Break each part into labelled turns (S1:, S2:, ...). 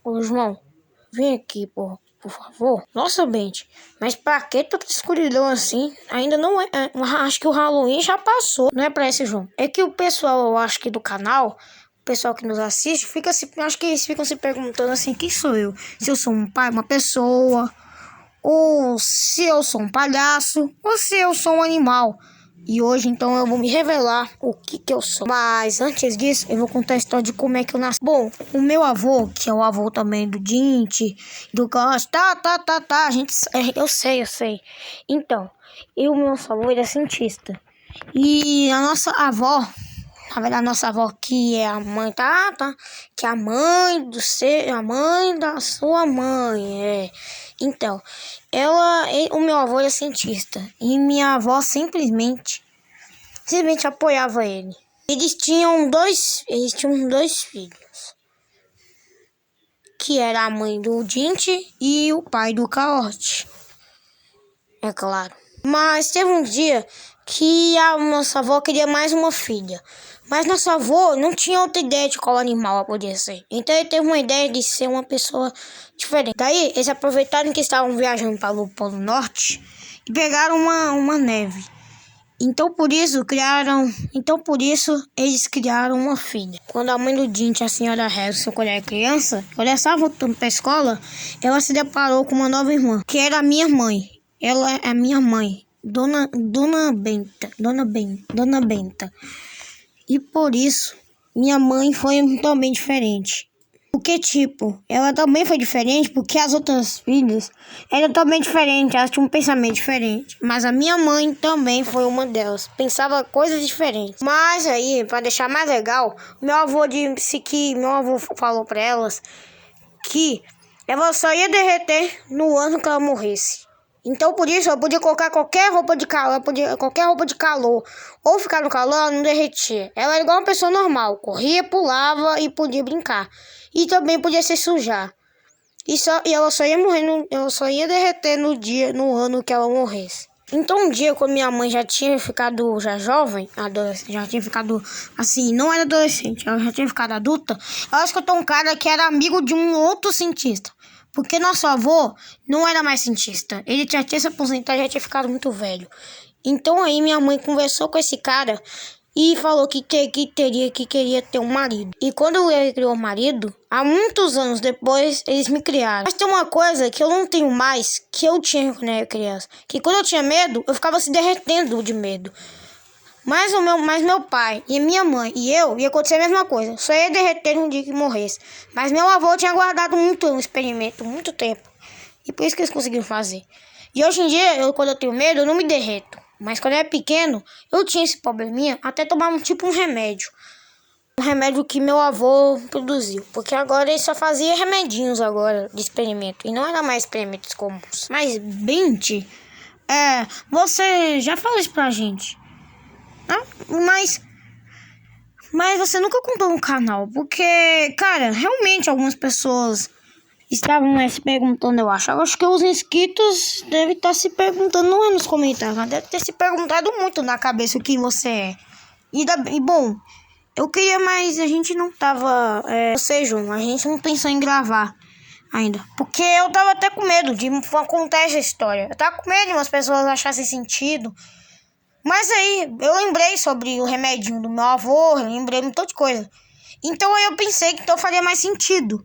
S1: Ô, João, vem aqui, por favor. Nossa, Bente, mas pra que tanta escuridão assim? Ainda não é. Acho que o Halloween já passou. Não é pra esse, João. É que o pessoal, eu acho que do canal, o pessoal que nos assiste, acho que eles ficam se perguntando assim: quem sou eu? Se eu sou um pai, uma pessoa, ou se eu sou um palhaço, ou se eu sou um animal. E hoje, então, eu vou me revelar o que eu sou. Mas antes disso, eu vou contar a história de como é que eu nasci. Bom, o meu avô, que é o avô também do Dinte, do Gosto, a gente, eu sei. Então, meu avô, ele é cientista. E a nossa avó, na verdade, a nossa avó, que é a mãe, que é a mãe a mãe da sua mãe, Então, o meu avô é cientista e minha avó simplesmente apoiava ele. Eles tinham dois filhos, que era a mãe do Dinte e o pai do Caote, é claro. Mas teve um dia que a nossa avó queria mais uma filha. Mas nosso avô não tinha outra ideia de qual animal ela podia ser. Então ele teve uma ideia de ser uma pessoa diferente. Daí eles aproveitaram que estavam viajando para o Polo Norte e pegaram uma neve. Então por isso eles criaram uma filha. Quando a mãe do Dinte, a senhora Harrison, quando era criança, quando ela estava voltando para a escola, ela se deparou com uma nova irmã, que era a minha mãe. Ela é a minha mãe, Dona Benta. E por isso, minha mãe foi também diferente. Porque, ela também foi diferente porque as outras filhas eram também diferentes, elas tinham um pensamento diferente. Mas a minha mãe também foi uma delas, pensava coisas diferentes. Mas aí, para deixar mais legal, meu avô falou para elas que ela só ia derreter no ano que ela morresse. Então, por isso, eu podia colocar qualquer roupa de calor, ou ficar no calor, ela não derretia. Ela era igual uma pessoa normal, corria, pulava e podia brincar. E também podia se sujar. E ela só ia morrer, ela só ia derreter no ano que ela morresse. Então, um dia, quando minha mãe já tinha ficado jovem, já tinha ficado assim, não era adolescente, ela já tinha ficado adulta, ela escutou um cara que era amigo de um outro cientista. Porque nosso avô não era mais cientista. Ele já tinha se aposentado, já tinha ficado muito velho. Então aí minha mãe conversou com esse cara e falou que queria ter um marido. E quando ele criou o marido, há muitos anos depois, eles me criaram. Mas tem uma coisa que eu não tenho mais, que eu tinha quando eu era criança. Que quando eu tinha medo, eu ficava se derretendo de medo. Mas meu pai e minha mãe e eu ia acontecer a mesma coisa. Só ia derreter no dia que morresse. Mas meu avô tinha guardado um experimento, muito tempo. E por isso que eles conseguiram fazer. E hoje em dia, quando eu tenho medo, eu não me derreto. Mas quando eu era pequeno, eu tinha esse probleminha até tomar um remédio. Um remédio que meu avô produziu. Porque agora ele só fazia remedinhos agora de experimento. E não era mais experimentos comuns. Mas, Bente, você já falou isso pra gente. Mas você nunca contou no canal, porque, cara, realmente algumas pessoas estavam se perguntando, eu acho. Eu acho que os inscritos devem estar se perguntando, não é nos comentários, mas deve ter se perguntado muito na cabeça o que você é. E bom, eu queria, mas a gente não tava, ou seja, a gente não pensou em gravar ainda. Porque eu tava até com medo de contar essa história. Eu tava com medo de umas pessoas achassem sentido. Mas aí, eu lembrei sobre o remedinho do meu avô, eu lembrei de um tanto de coisa. Então aí eu pensei que então faria mais sentido.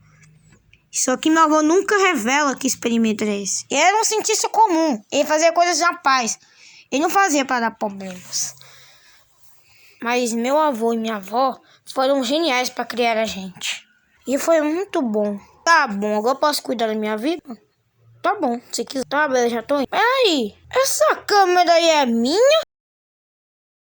S1: Só que meu avô nunca revela que experimento era esse. Ele era um cientista comum, ele fazia coisas na paz. Ele não fazia para dar problemas. Mas meu avô e minha avó foram geniais para criar a gente. E foi muito bom. Tá bom, agora eu posso cuidar da minha vida? Tá bom, se quiser. Tá, beleza, já tô indo. Peraí, essa câmera aí é minha?